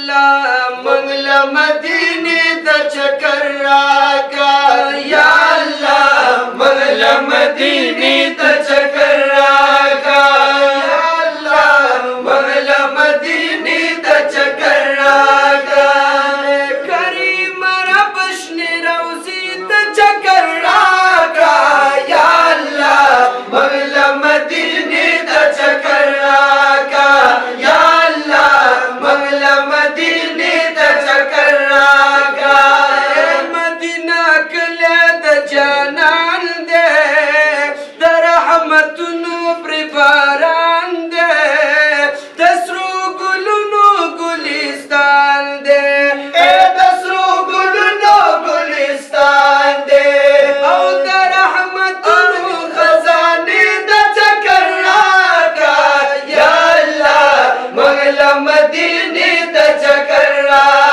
الله منګل مدینه د چکر راکا یا الله منګل مدینه د چکر راکا یا الله منګل مدینه د چکر راکا کریم رب شنی روزی د چکر راکا یا الله منګل مدینه د چکر راکا یا الله منګل مدینه د چکر راکا مدینه کله د جانان دې د رحمتونو پر باران دې د سرو ګلونو ګلستان دې د سرو ګلونو ګلستان دې او د رحمتونو خزانه د چکر راکا یا الله منګل مدینه د چکر راکا